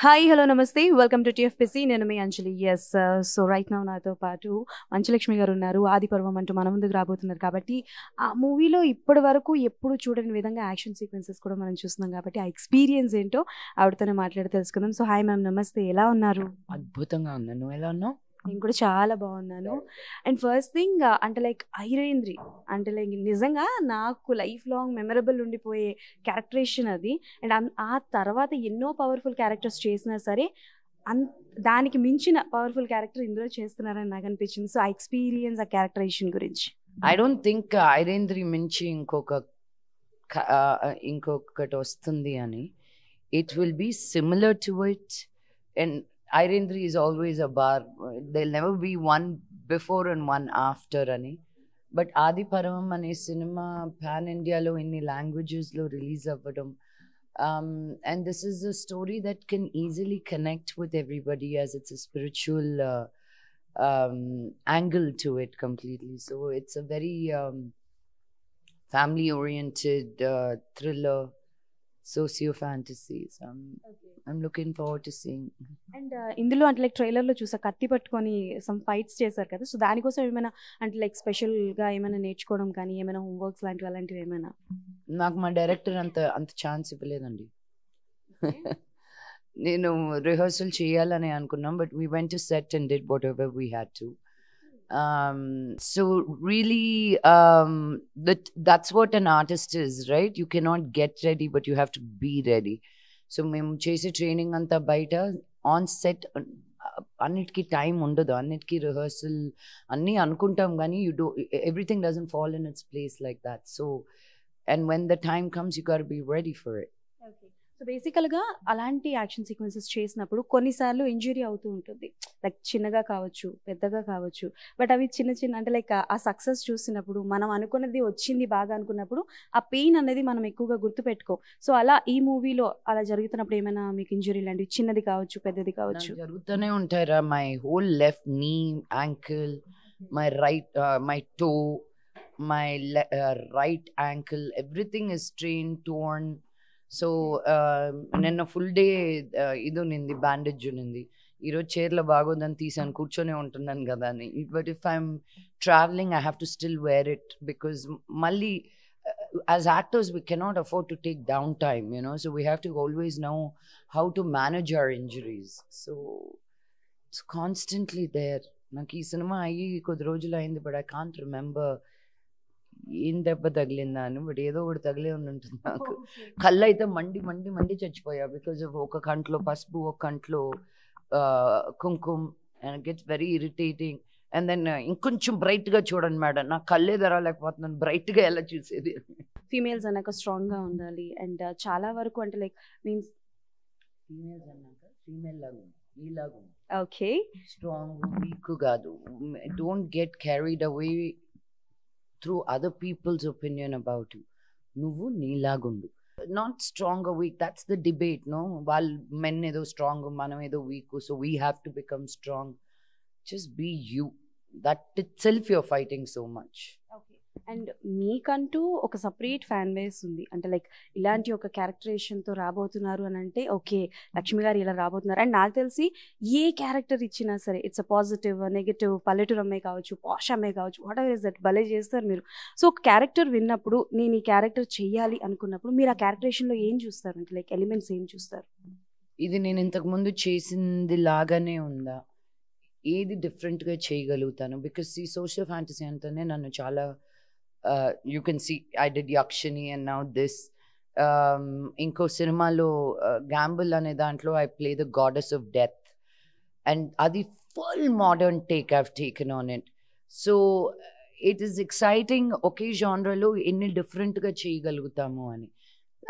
Hi hello నమస్తే welcome to TFPC నేను మీ అంజలి yes so right now నాతో పాటు మంచులక్ష్మి గారు ఉన్నారు ఆది పర్వం అంటూ మన ముందుకు రాబోతున్నారు కాబట్టి ఆ మూవీలో ఇప్పటి వరకు ఎప్పుడు చూడని విధంగా యాక్షన్ సీక్వెన్సెస్ కూడా మనం చూస్తున్నాం కాబట్టి ఆ ఎక్స్పీరియన్స్ ఏంటో ఆవిడతోనే మాట్లాడి తెలుసుకుందాం సో హాయ్ మ్యామ్ నమస్తే ఎలా ఉన్నారు అద్భుతంగా ఉంది. నువ్వు ఎలా ఉన్నావు? నేను కూడా చాలా బాగున్నాను అండ్ ఫస్ట్ థింగ్ అంటే లైక్ ఐరేంద్రి అంటే లైక్ నిజంగా నాకు లైఫ్ లాంగ్ మెమరబుల్ ఉండిపోయే క్యారెక్టరేషన్ అది అండ్ ఆ తర్వాత ఎన్నో పవర్ఫుల్ క్యారెక్టర్స్ చేసినా సరే దానికి మించిన పవర్ఫుల్ క్యారెక్టర్ ఇందులో చేస్తున్నారని నాకు అనిపించింది సో ఆ ఎక్స్పీరియన్స్ ఆ క్యారెక్టరేషన్ గురించి ఐ డోంట్ థింక్ ఐరేంద్రి మించి ఇంకొకటి వస్తుంది అని. It will be similar to it and ఐరేంద్రి is always a bar. There'll never be one before and one after అని. బట్ ఆది పర్వం అనే సినిమా పాన్ ఇండియాలో ఇన్ని లాంగ్వేజెస్లో రిలీజ్ అవ్వడం and this is a story that can easily connect with everybody as it's a spiritual angle to it completely. So it's a very family oriented thriller socio fantasy. So I'm looking forward to seeing. And ఇందులో అంటే like ట్రైలర్లో చూసా కత్తి పట్టుకొని some fights చేశారు కదా so దానికోసం ఏమైనా అంటే లైక్ స్పెషల్గా ఏమైనా నేర్చుకోవడం కానీ ఏమైనా హోంవర్క్స్ లాంటివి అలాంటివి ఏమైనా? నాకు మా డైరెక్టర్ అంత ఛాన్స్ ఇవ్వలేదండి. నేను రిహర్సల్ చేయాలని అనుకున్నాం but we went to set and did what ever we had to. So really that's what an artist is, right? You cannot get ready but you have to be ready. So మేము చేసే training అంతా బయట on set అన్నిటికీ time ఉండదు, అన్నిటికీ rehearsal అన్నీ అనుకుంటాం కానీ everything doesn't fall in its place like that. So and when the time comes you got be ready for it. So బేసికల్గా అలాంటి యాక్షన్ సీక్వెన్సెస్ చేసినప్పుడు కొన్నిసార్లు ఇంజురీ అవుతూ ఉంటుంది లైక్ చిన్నగా కావచ్చు పెద్దగా కావచ్చు బట్ అవి చిన్న చిన్న అంటే లైక్ ఆ సక్సెస్ చూసినప్పుడు మనం అనుకున్నది వచ్చింది బాగా అనుకున్నప్పుడు ఆ పెయిన్ అనేది మనం ఎక్కువగా గుర్తుపెట్టుకో. సో అలా ఈ మూవీలో అలా జరుగుతున్నప్పుడు ఏమైనా మీకు ఇంజురీ లాంటివి చిన్నది కావచ్చు పెద్దది కావచ్చు? జరుగుతూనే ఉంటాయిరా. My whole left knee ankle, my right my toe, my right ankle, everything is strain torn. So నిన్న ఫుల్ డే ఇది ఉన్నింది, బ్యాండేజ్ ఉన్నింది. ఈరోజు చైర్లో బాగోదని తీసాను, కూర్చొనే ఉంటున్నాను కదా అని. But if I'm travelling I have to still wear it because మళ్ళీ as actors we cannot afford to take down time, so we have to always know how to manage our injuries. So it's constantly there. నాకు ఈ cinema అయ్యి కొద్ది రోజులు అయింది but I can't remember ఏం దెబ్బ తగిలిందా అని. బట్ ఏదో ఒకటి తగిలే ఉంటుంది నాకు. కళ్ళు అయితే మండి చచ్చిపోయా బికాజ్ ఆఫ్ ఒక కంట్లో పసుపు ఒక కంట్లో కుంకుమ and gets very irritating. And then ఇంకొంచెం బ్రైట్గా చూడండి మేడం, నాకు కళ్ళే ధరలేకపోతున్నాను, బ్రైట్గా ఎలా చూసేది. ఫీమేల్స్ అన్నాక స్ట్రాంగ్గా ఉండాలి అండ్ చాలా వరకు అంటే లైక్ మీన్స్ ఫీమేల్స్ అన్నాక ఫీమేల్ లాగా నీలాగా ఓకే స్ట్రాంగ్ వీక్ కాదు. Don't get carried away through other people's opinion about you. నువ్వు నీలాగుండు, not strong or weak. That's the debate, no? While men ఏదో strong, మనం ఏదో weak, so we have to become strong. Just be you. That itself you're fighting so much. And మీకంటూ ఒక separate fan base ఉంది అంటే like ఇలాంటి ఒక క్యారెక్టరేషన్తో రాబోతున్నారు అని అంటే ఓకే లక్ష్మి గారు ఇలా రాబోతున్నారు అండ్ నాకు తెలిసి ఏ క్యారెక్టర్ ఇచ్చినా సరే ఇట్స్ అ పాజిటివ్ నెగిటివ్, పల్లెటూరు అమ్మాయి కావచ్చు పాష్ అమ్మాయి కావచ్చు వాట్ ఎవర్ ఇస్ దట్ భలే చేస్తారు మీరు. సో ఒక క్యారెక్టర్ విన్నప్పుడు నేను ఈ క్యారెక్టర్ చెయ్యాలి అనుకున్నప్పుడు మీరు ఆ క్యారెక్టరేషన్లో ఏం చూస్తారు అంటే లైక్ ఎలిమెంట్స్ ఏం చూస్తారు? ఇది నేను ఇంతకుముందు చేసింది లాగానే ఉందా, ఏది డిఫరెంట్గా చేయగలుగుతాను? బికాస్ ఈ సోషల్ ఫ్యాంటసీ అంటేనే నన్ను చాలా you can see I did Yakshini and now this. ఇంకో సినిమాలో Gamble అనే దాంట్లో I play the goddess of death and అది full modern take I've taken on it. So it is exciting. ఒకే genre-లో ఎన్ని డిఫరెంట్గా చేయగలుగుతాము అని.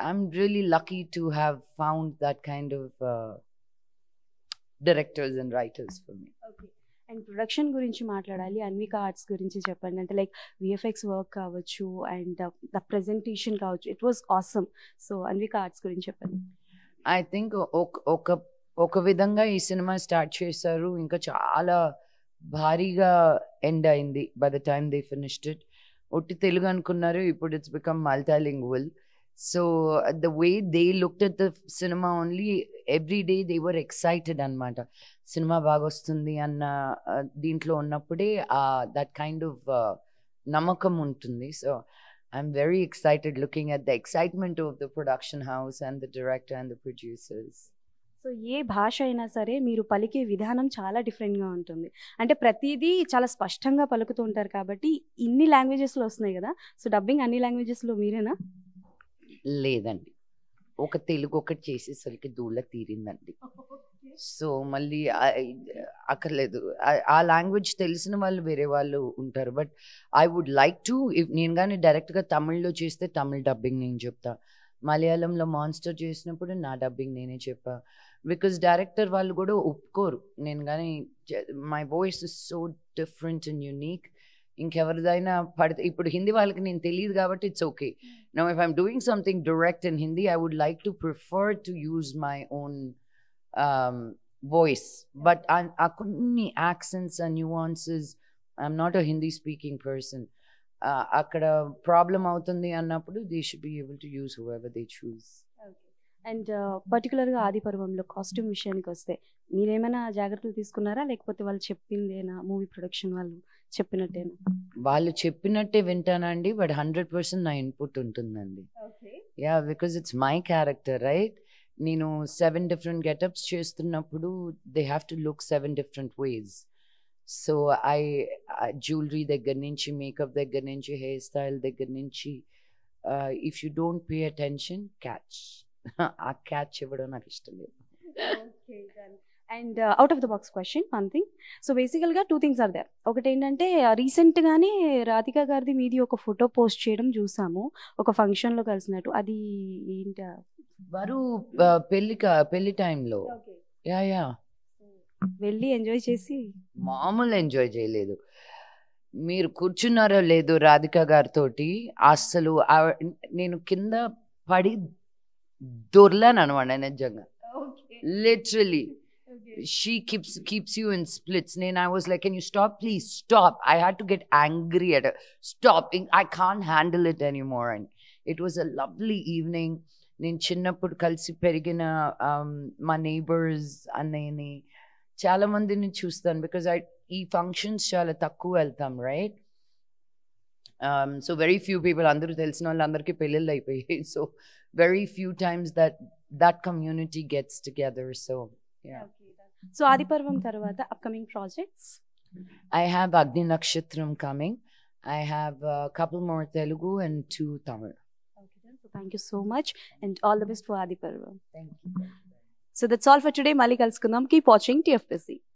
I'm really lucky to have found that kind of directors and writers for me. Okay. And production గురించి మాట్లాడాలి, Anvika arts గురించి చెప్పండి. అంటే లైక్ విఎఫ్ఎక్స్ వర్క్ కావచ్చు అండ్ ద ప్రెజెంటేషన్ కావచ్చు, it was awesome. So Anvika arts గురించి చెప్పండి. ఐ థింక్ ఒక విధంగా ఈ సినిమా స్టార్ట్ చేశారు, ఇంకా చాలా భారీగా ఎండ్ అయింది by the time they finished it. ఒట్టి తెలుగు అనుకున్నారు, ఇప్పుడు it's become multilingual. So the way they looked at the cinema only, every day they were excited anamata. Cinema bagostundi anna deentlo unnappude that kind of namakam untundi. So I'm very excited looking at the excitement of the production house and the director and the producers. So ఏ భాష అయినా సరే మీరు పలికే విధానం చాలా డిఫరెంట్గా ఉంటుంది. అంటే ప్రతిదీ చాలా స్పష్టంగా పలుకుతూ ఉంటారు కాబట్టి ఇన్ని లాంగ్వేజెస్లో వస్తున్నాయి కదా. సో డబ్బింగ్ అన్ని లాంగ్వేజెస్లో మీరేనా? లేదండి, ఒక తెలుగు ఒకటి చేసేసరికి దూళ్ళ తీరిందండి. సో మళ్ళీ అక్కర్లేదు. ఆ లాంగ్వేజ్ తెలిసిన వాళ్ళు వేరే వాళ్ళు ఉంటారు. But I would like to, if నేను కానీ డైరెక్ట్గా తమిళ్లో చేస్తే తమిళ్ డబ్బింగ్ నేను చెప్తా, మలయాళంలో మాన్స్టర్ చేసినప్పుడు నా డబ్బింగ్ నేనే చెప్పా. బికాస్ డైరెక్టర్ వాళ్ళు కూడా ఒప్పుకోరు నేను కానీ my voice is so different and unique. ఇంకెవరిదైనా పడితే ఇప్పుడు హిందీ వాళ్ళకి నేను తెలియదు కాబట్టి it's okay. Now if I'm doing something direct in Hindi I would like to prefer to use my own voice, but కొన్ని accents and nuances, I'm not a Hindi speaking person. అక్కడ problem అవుతుంది అన్నప్పుడు they should be able to use whoever they choose. And పర్టికులర్గా ఆది పర్వంలో costume విషయానికి వస్తే మీరేమైనా జాగ్రత్తలు తీసుకున్నారా, లేకపోతే వాళ్ళు చెప్పిందేనా, మూవీ ప్రొడక్షన్ వాళ్ళు చెప్పినట్టేనా? వాళ్ళు చెప్పినట్టే వింటానండి, బట్ 100% నా ఇన్పుట్ ఉంటుందండి. Yeah, because it's my character, right? నేను 7 different గెటప్స్ చేస్తున్నప్పుడు they have to look 7 different ways. So jewellery దగ్గర నుంచి, మేకప్ దగ్గర నుంచి, హెయిర్ స్టైల్ దగ్గర నుంచి, if you don't pay attention catch, ఆ క్యాచ్ ఇవ్వడం నాకు ఇష్టం లేదు. And out of the box question one thing. So బేసికల్గా 2 things ఆర్ దేర్. ఒకటి ఏంటంటే రీసెంట్గానే రాధిక గారిది మీది ఒక ఫోటో పోస్ట్ చేయడం చూసాము, ఒక ఫంక్షన్లో కలిసినట్టు. అది ఏంటి? వారు పెళ్లి టైంలో యా వెళ్ళి ఎంజాయ్ చేసి మామూలు ఎంజాయ్ చేయలేదు. మీరు కూర్చున్నారో లేదు రాధిక గారితోటి, అసలు నేను కింద పడి దొర్లాను అనమాట నిజంగా. Literally she keeps you in splits. I was like, can you stop, please stop. I had to get angry at her. Stop, I can't handle it anymore. And it was a lovely evening. నేను చిన్నప్పుడు కలిసి పెరిగిన మా neighbours అన్నయ్యని చాలా మందిని చూస్తాను, because ఈ ఫంక్షన్స్ చాలా తక్కువ వెళ్తాం, right? So very few people, అందరూ తెలిసిన వాళ్ళు అందరికీ పెళ్ళిళ్ళు అయిపోయాయి. So very few times that community gets together. So yeah. So ఆది పర్వం తర్వాత upcoming projects? I have Agni Nakshatram coming. I have a couple more Telugu and 2 Tamil. So thank you so much and all the best for Adi Parvam. Thank you. So that's all for today. Mali kalusukundam. Keep watching TFPC.